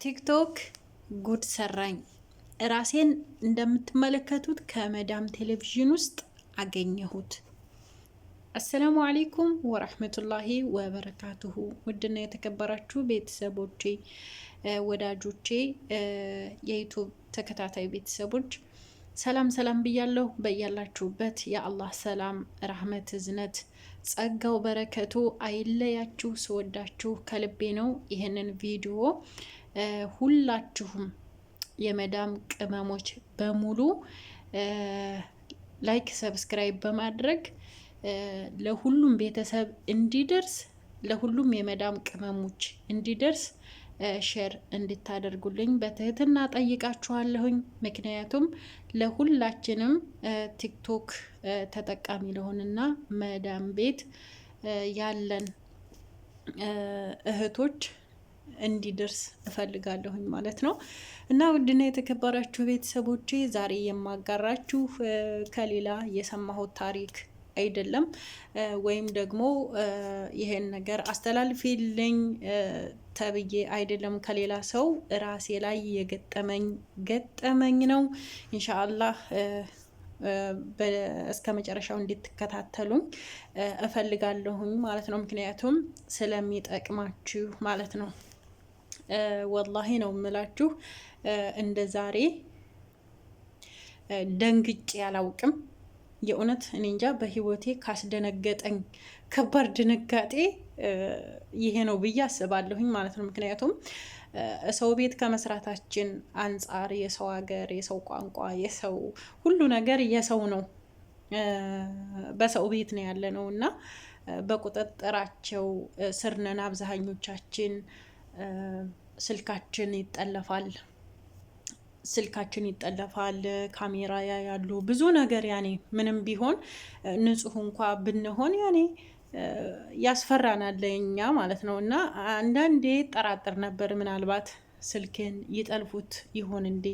ቲክቶክ ጉድ ሰራኝ። ራሴን እንደምትመለከቱት ከመዳም ቴሌቪዥን ውስጥ አገኘሁት። አሰላሙ አሌይኩም ወራህመቱላሂ ወበረካቱሁ። ውድና የተከበራችሁ ቤተሰቦቼ፣ ወዳጆቼ፣ የዩቱብ ተከታታይ ቤተሰቦች ሰላም ሰላም ብያለሁ። በያላችሁበት የአላህ ሰላም፣ ረህመት፣ እዝነት፣ ጸጋው፣ በረከቱ አይለያችሁ። ስወዳችሁ ከልቤ ነው። ይህንን ቪዲዮ ሁላችሁም የመዳም ቅመሞች በሙሉ ላይክ፣ ሰብስክራይብ በማድረግ ለሁሉም ቤተሰብ እንዲደርስ፣ ለሁሉም የመዳም ቅመሞች እንዲደርስ ሼር እንድታደርጉልኝ በትህትና ጠይቃችኋለሁኝ። ምክንያቱም ለሁላችንም ቲክቶክ ተጠቃሚ ለሆንና መዳም ቤት ያለን እህቶች እንዲደርስ እፈልጋለሁኝ ማለት ነው። እና ውድና የተከበራችሁ ቤተሰቦቼ ዛሬ የማጋራችሁ ከሌላ የሰማሁት ታሪክ አይደለም፣ ወይም ደግሞ ይሄን ነገር አስተላልፊልኝ ተብዬ አይደለም። ከሌላ ሰው ራሴ ላይ የገጠመኝ ነው። ኢንሻአላህ እስከ መጨረሻው እንድትከታተሉኝ እፈልጋለሁኝ ማለት ነው። ምክንያቱም ስለሚጠቅማችሁ ማለት ነው። ወላሂ ነው የምላችሁ፣ እንደ ዛሬ ደንግጬ አላውቅም። የእውነት እኔ እንጃ፣ በህይወቴ ካስደነገጠኝ ከባድ ድንጋጤ ይሄ ነው ብዬ አስባለሁኝ ማለት ነው። ምክንያቱም ሰው ቤት ከመስራታችን አንጻር የሰው ሀገር፣ የሰው ቋንቋ፣ የሰው ሁሉ ነገር የሰው ነው። በሰው ቤት ነው ያለ ነው እና በቁጥጥራቸው ስር ነን አብዛኞቻችን። ስልካችን ይጠለፋል፣ ካሜራ ያሉ ብዙ ነገር ያኔ ምንም ቢሆን ንጹህ እንኳ ብንሆን ያኔ ያስፈራናል እኛ ማለት ነው። እና አንዳንዴ ጠራጥር ነበር ምናልባት ስልክን ይጠልፉት ይሆን እንዴ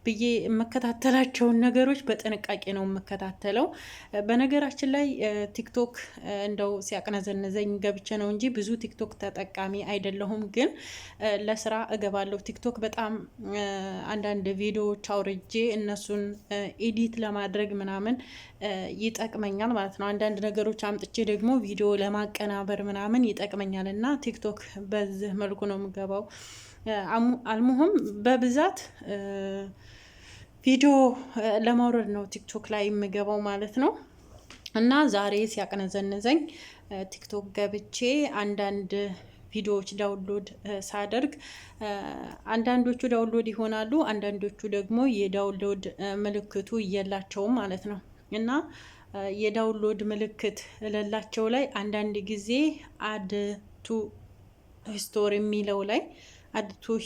ብዬ የምከታተላቸውን ነገሮች በጥንቃቄ ነው የምከታተለው። በነገራችን ላይ ቲክቶክ እንደው ሲያቅነዘነዘኝ ገብቼ ነው እንጂ ብዙ ቲክቶክ ተጠቃሚ አይደለሁም። ግን ለስራ እገባለሁ ቲክቶክ። በጣም አንዳንድ ቪዲዮዎች አውርጄ እነሱን ኤዲት ለማድረግ ምናምን ይጠቅመኛል ማለት ነው። አንዳንድ ነገሮች አምጥቼ ደግሞ ቪዲዮ ለማቀናበር ምናምን ይጠቅመኛል እና ቲክቶክ በዚህ መልኩ ነው የምገባው። አልሙሁም በብዛት ቪዲዮ ለማውረድ ነው ቲክቶክ ላይ የምገባው ማለት ነው። እና ዛሬ ሲያቅነዘንዘኝ ቲክቶክ ገብቼ አንዳንድ ቪዲዮዎች ዳውንሎድ ሳደርግ አንዳንዶቹ ዳውንሎድ ይሆናሉ፣ አንዳንዶቹ ደግሞ የዳውንሎድ ምልክቱ የላቸውም ማለት ነው። እና የዳውንሎድ ምልክት እለላቸው ላይ አንዳንድ ጊዜ አድ ቱ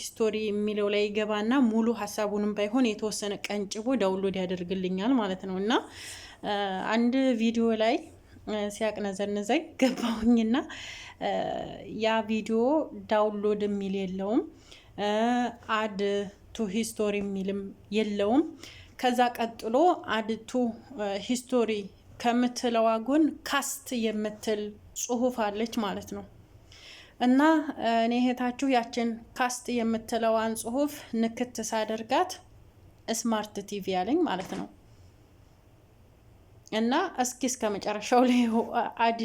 ስቶሪ የሚለው ላይ ይገባና ሙሉ ሀሳቡንም ባይሆን የተወሰነ ቀንጭቦ ዳውንሎድ ያደርግልኛል ማለት ነው። እና አንድ ቪዲዮ ላይ ሲያቅነዘንዘኝ ገባሁኝና ያ ቪዲዮ ዳውንሎድ የሚል የለውም፣ አድ ቱ ሂስቶሪ የሚልም የለውም። ከዛ ቀጥሎ አድ ቱ ሂስቶሪ ከምትለዋ ጎን ካስት የምትል ጽሁፍ አለች ማለት ነው። እና እኔ እህታችሁ ያችን ካስት የምትለዋን ጽሁፍ ንክት ሳደርጋት ስማርት ቲቪ ያለኝ ማለት ነው። እና እስከ መጨረሻው ላይ አድ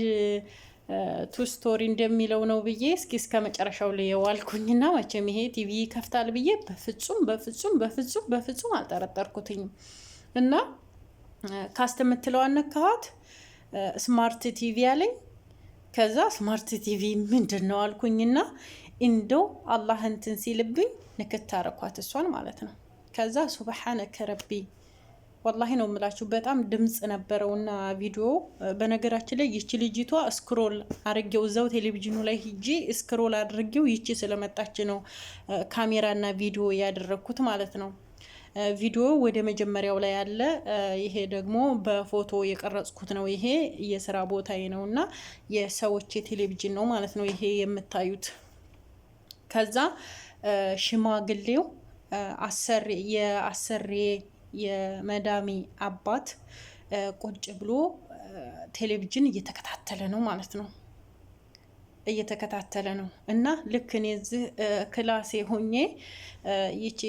ቱ ስቶሪ እንደሚለው ነው ብዬ እስከ መጨረሻው ላይ የዋልኩኝና መቼም ይሄ ቲቪ ይከፍታል ብዬ በፍጹም አልጠረጠርኩትኝም። እና ካስት የምትለዋን ነካኋት፣ ስማርት ቲቪ ያለኝ። ከዛ ስማርት ቲቪ ምንድን ነው አልኩኝና እንደው አላህ እንትን ሲልብኝ ንክት አረኳት እሷን ማለት ነው። ከዛ ሱብሓነከ ረቢ ወላሂ ነው የምላችሁ፣ በጣም ድምጽ ነበረውና ቪዲዮ። በነገራችን ላይ ይቺ ልጅቷ ስክሮል አድርጌው እዛው ቴሌቪዥኑ ላይ ሂጂ ስክሮል አድርጌው ይቺ ስለመጣች ነው ካሜራና ቪዲዮ ያደረኩት ማለት ነው። ቪዲዮ ወደ መጀመሪያው ላይ ያለ፣ ይሄ ደግሞ በፎቶ የቀረጽኩት ነው። ይሄ የስራ ቦታዬ ነው እና የሰዎች ቴሌቪዥን ነው ማለት ነው ይሄ የምታዩት። ከዛ ሽማግሌው የአሰሬ የመዳሚ አባት ቁጭ ብሎ ቴሌቪዥን እየተከታተለ ነው ማለት ነው። እየተከታተለ ነው። እና ልክ እኔ እዚህ ክላሴ ሆኜ ይቺ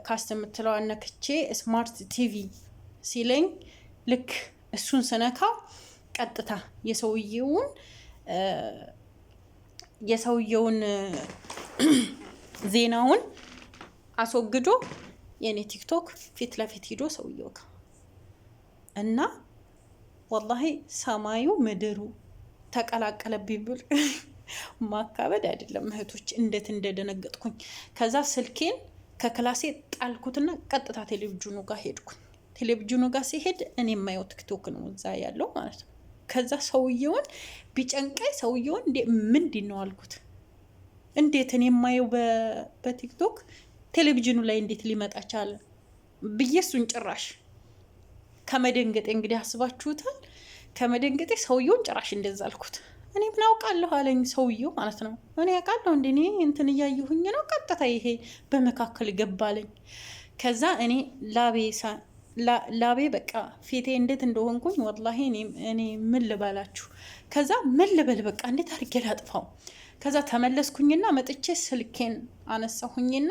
ካስት የምትለው አነክቼ ስማርት ቲቪ ሲለኝ ልክ እሱን ስነካው ቀጥታ የሰውየውን ዜናውን አስወግዶ የኔ ቲክቶክ ፊት ለፊት ሂዶ ሰውየው ጋር እና ወላሂ ሰማዩ ምድሩ ተቀላቀለብኝ ብል ማካበድ አይደለም እህቶች፣ እንዴት እንደደነገጥኩኝ። ከዛ ስልኬን ከክላሴ ጣልኩትና ቀጥታ ቴሌቪዥኑ ጋር ሄድኩኝ። ቴሌቪዥኑ ጋር ሲሄድ እኔ የማየው ቲክቶክ ነው እዛ ያለው ማለት ነው። ከዛ ሰውየውን ቢጨንቀኝ ሰውየውን ምንድን ነው አልኩት። እንዴት እኔ የማየው በቲክቶክ ቴሌቪዥኑ ላይ እንዴት ሊመጣ ቻለ ብዬ እሱን ጭራሽ ከመደንገጤ እንግዲህ አስባችሁታል። ከመደንገጤ ሰውየውን ጭራሽ እንደዛ አልኩት። እኔ ምን አውቃለሁ አለኝ ሰውየው ማለት ነው። እኔ አውቃለሁ እንደ እኔ እንትን እያየሁኝ ነው። ቀጥታ ይሄ በመካከል ገባለኝ። ከዛ እኔ ላቤ በቃ ፊቴ እንዴት እንደሆንኩኝ ወላሂ እኔ ምን ልበላችሁ። ከዛ ምን ልበል በቃ እንዴት አድርጌ ላጥፋው። ከዛ ተመለስኩኝና መጥቼ ስልኬን አነሳሁኝና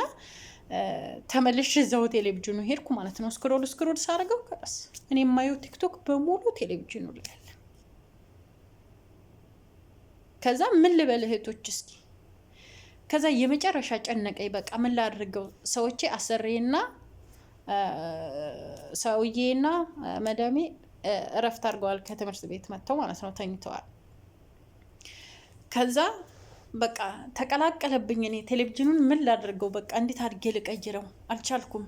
ተመልሼ እዛው ቴሌቪዥኑ ሄድኩ ማለት ነው። ስክሮል ሳረገው ከስ እኔ የማየው ቲክቶክ በሙሉ ቴሌቪዥኑ ላይ አለ። ከዛ ምን ልበል እህቶች እስኪ። ከዛ የመጨረሻ ጨነቀኝ። በቃ ምን ላድርገው? ሰዎቼ አሰሬና ሰውዬና መዳሜ እረፍት አድርገዋል። ከትምህርት ቤት መጥተው ማለት ነው ተኝተዋል። ከዛ በቃ ተቀላቀለብኝ። እኔ ቴሌቪዥኑን ምን ላድርገው? በቃ እንዴት አድርጌ ልቀይረው? አልቻልኩም።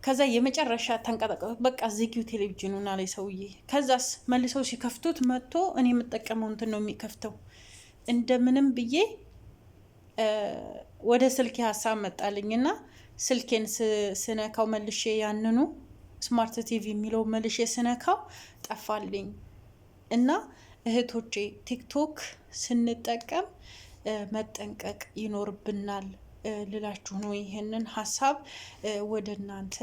ከዛ የመጨረሻ ተንቀጠቀጡ። በቃ ዝጊው ቴሌቪዥኑን አለኝ ሰውዬ። ከዛስ መልሰው ሲከፍቱት መጥቶ እኔ የምጠቀመው እንትን ነው የሚከፍተው። እንደምንም ብዬ ወደ ስልኬ ሀሳብ መጣልኝና ስልኬን ስነካው መልሼ ያንኑ ስማርት ቲቪ የሚለው መልሼ ስነካው ጠፋልኝ። እና እህቶቼ ቲክቶክ ስንጠቀም መጠንቀቅ ይኖርብናል ልላችሁ ነው። ይሄንን ሀሳብ ወደ እናንተ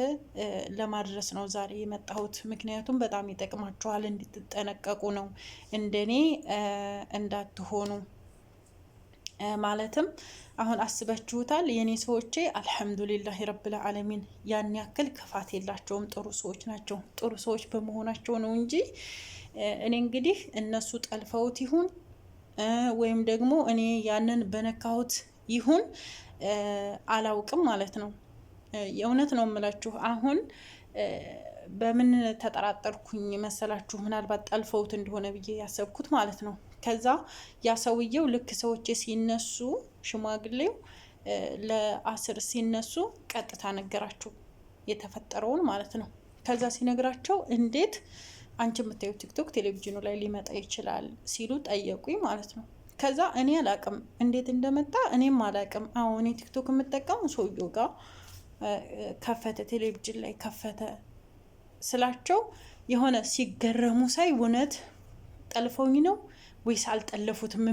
ለማድረስ ነው ዛሬ የመጣሁት። ምክንያቱም በጣም ይጠቅማችኋል፣ እንድትጠነቀቁ ነው። እንደኔ እንዳትሆኑ ማለትም አሁን አስባችሁታል። የኔ ሰዎቼ አልሐምዱሊላህ ረብል ዓለሚን ያን ያክል ክፋት የላቸውም፣ ጥሩ ሰዎች ናቸው። ጥሩ ሰዎች በመሆናቸው ነው እንጂ እኔ እንግዲህ እነሱ ጠልፈውት ይሁን ወይም ደግሞ እኔ ያንን በነካሁት ይሁን አላውቅም ማለት ነው። የእውነት ነው የምላችሁ። አሁን በምን ተጠራጠርኩኝ መሰላችሁ? ምናልባት ጠልፈውት እንደሆነ ብዬ ያሰብኩት ማለት ነው። ከዛ ያ ሰውየው ልክ ሰዎች ሲነሱ ሽማግሌው ለአስር ሲነሱ ቀጥታ ነገራቸው የተፈጠረውን ማለት ነው። ከዛ ሲነግራቸው እንዴት አንቺ የምታዩ ቲክቶክ ቴሌቪዥኑ ላይ ሊመጣ ይችላል ሲሉ ጠየቁኝ ማለት ነው። ከዛ እኔ አላቅም እንዴት እንደመጣ እኔም አላቅም። አሁን እኔ ቲክቶክ የምጠቀሙ ሰውየው ጋር ከፈተ፣ ቴሌቪዥን ላይ ከፈተ ስላቸው የሆነ ሲገረሙ ሳይ እውነት ጠልፈውኝ ነው ወይስ አልጠለፉትም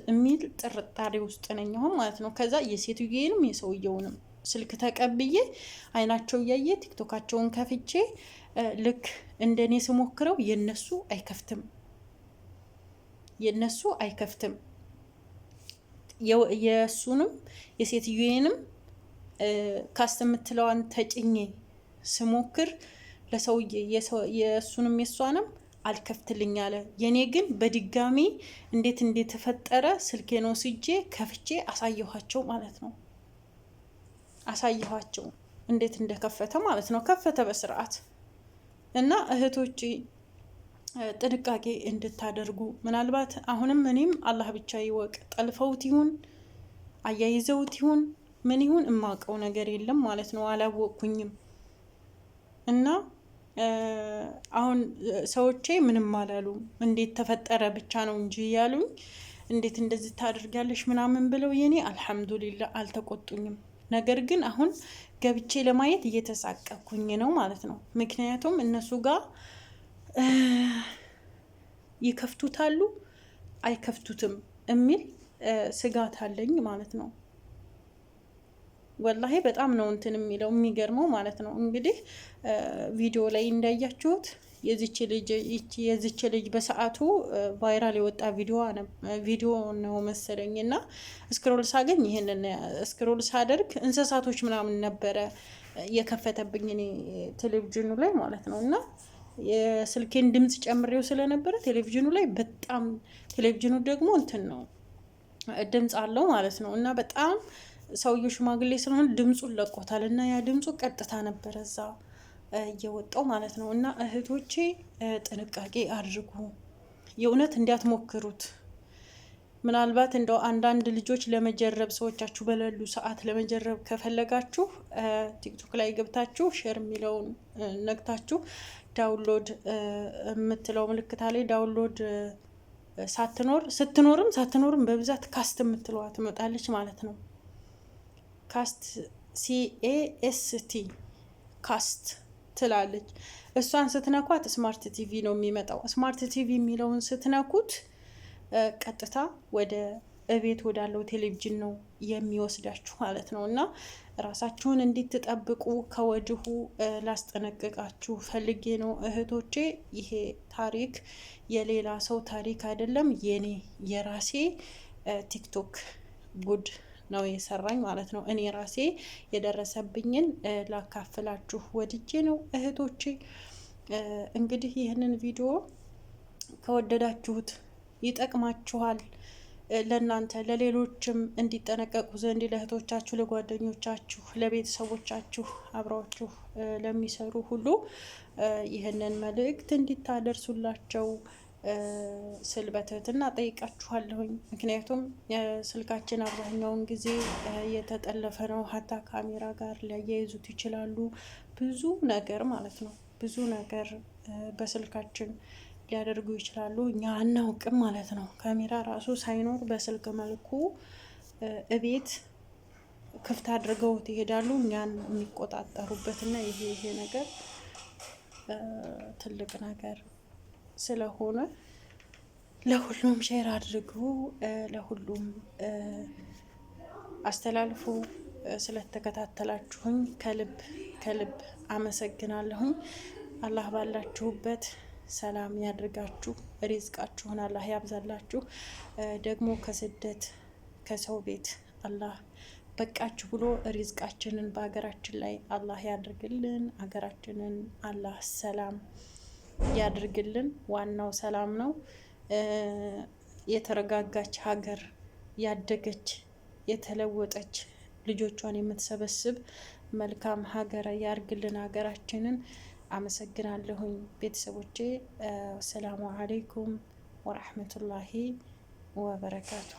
የሚል ጥርጣሬ ውስጥ ነኝ አሁን ማለት ነው። ከዛ የሴትዮዬንም የሰውየውንም ስልክ ተቀብዬ አይናቸው እያየ ቲክቶካቸውን ከፍቼ ልክ እንደኔ ስሞክረው የነሱ አይከፍትም። የሱንም የሴትዮዬንም ካስት የምትለዋን ተጭኜ ስሞክር ለሰውዬ የሱንም የሷንም አልከፍትልኝ አለ። የኔ ግን በድጋሚ እንዴት እንደተፈጠረ ስልኬን ወስጄ ከፍቼ አሳየኋቸው ማለት ነው። አሳየኋቸው እንዴት እንደከፈተ ማለት ነው። ከፈተ በስርዓት። እና እህቶቼ ጥንቃቄ እንድታደርጉ ምናልባት አሁንም እኔም አላህ ብቻ ይወቅ፣ ጠልፈውት ይሁን አያይዘውት ይሁን ምን ይሁን እማውቀው ነገር የለም ማለት ነው። አላወቅኩኝም። እና አሁን ሰዎቼ ምንም አላሉም። እንዴት ተፈጠረ ብቻ ነው እንጂ ያሉኝ፣ እንዴት እንደዚህ ታደርጋለሽ ምናምን ብለው የኔ አልሐምዱሊላህ አልተቆጡኝም። ነገር ግን አሁን ገብቼ ለማየት እየተሳቀኩኝ ነው ማለት ነው። ምክንያቱም እነሱ ጋር ይከፍቱታሉ አይከፍቱትም የሚል ስጋት አለኝ ማለት ነው። ወላሂ በጣም ነው እንትን የሚለው የሚገርመው ማለት ነው። እንግዲህ ቪዲዮ ላይ እንዳያችሁት የዚች ልጅ በሰዓቱ ቫይራል የወጣ ቪዲዮ ነው መሰለኝ እና ስክሮል ሳገኝ ይሄንን ስክሮል ሳደርግ እንስሳቶች ምናምን ነበረ የከፈተብኝ እኔ ቴሌቪዥኑ ላይ ማለት ነው። እና የስልኬን ድምጽ ጨምሬው ስለነበረ ቴሌቪዥኑ ላይ በጣም ቴሌቪዥኑ ደግሞ እንትን ነው ድምጽ አለው ማለት ነው። እና በጣም ሰውየው ሽማግሌ ስለሆነ ድምጹን ለቆታል እና ያ ድምጹ ቀጥታ ነበረ እዛ እየወጣው ማለት ነው። እና እህቶቼ ጥንቃቄ አድርጉ፣ የእውነት እንዲያትሞክሩት። ምናልባት እንደው አንዳንድ ልጆች ለመጀረብ ሰዎቻችሁ በሌሉ ሰዓት ለመጀረብ ከፈለጋችሁ ቲክቶክ ላይ ገብታችሁ ሼር የሚለውን ነግታችሁ ዳውንሎድ የምትለው ምልክታ ላይ ዳውንሎድ ስትኖርም በብዛት ካስት የምትለዋ ትመጣለች ማለት ነው። ካስት CAST ካስት ትላለች። እሷን ስትነኳት ስማርት ቲቪ ነው የሚመጣው። ስማርት ቲቪ የሚለውን ስትነኩት ቀጥታ ወደ እቤት ወዳለው ቴሌቪዥን ነው የሚወስዳችሁ ማለት ነው። እና ራሳችሁን እንድትጠብቁ ከወዲሁ ላስጠነቅቃችሁ ፈልጌ ነው እህቶቼ። ይሄ ታሪክ የሌላ ሰው ታሪክ አይደለም፣ የራሴ ቲክቶክ ጉድ ነው የሰራኝ ማለት ነው። እኔ ራሴ የደረሰብኝን ላካፍላችሁ ወድጄ ነው እህቶቼ። እንግዲህ ይህንን ቪዲዮ ከወደዳችሁት ይጠቅማችኋል፣ ለእናንተ ለሌሎችም እንዲጠነቀቁ ዘንድ ለእህቶቻችሁ፣ ለጓደኞቻችሁ፣ ለቤተሰቦቻችሁ አብረዋችሁ ለሚሰሩ ሁሉ ይህንን መልእክት እንዲታደርሱላቸው ስል በትህትና ጠይቃችኋለሁኝ። ምክንያቱም ስልካችን አብዛኛውን ጊዜ የተጠለፈ ነው። ሀታ ካሜራ ጋር ሊያያይዙት ይችላሉ። ብዙ ነገር ማለት ነው፣ ብዙ ነገር በስልካችን ሊያደርጉ ይችላሉ። እኛ አናውቅም ማለት ነው። ካሜራ ራሱ ሳይኖር በስልክ መልኩ እቤት ክፍት አድርገውት ይሄዳሉ፣ እኛን የሚቆጣጠሩበትና ይሄ ነገር ትልቅ ነገር ስለሆነ ለሁሉም ሼር አድርጉ፣ ለሁሉም አስተላልፉ። ስለተከታተላችሁኝ ከልብ አመሰግናለሁኝ። አላህ ባላችሁበት ሰላም ያድርጋችሁ፣ ሪዝቃችሁን አላህ ያብዛላችሁ። ደግሞ ከስደት ከሰው ቤት አላህ በቃችሁ ብሎ ሪዝቃችንን በሀገራችን ላይ አላህ ያድርግልን። ሀገራችንን አላህ ሰላም ያድርግልን። ዋናው ሰላም ነው። የተረጋጋች ሀገር፣ ያደገች የተለወጠች ልጆቿን የምትሰበስብ መልካም ሀገር ያርግልን ሀገራችንን። አመሰግናለሁኝ ቤተሰቦቼ። ሰላሙ አለይኩም ወራህመቱላሂ ወበረካቱ።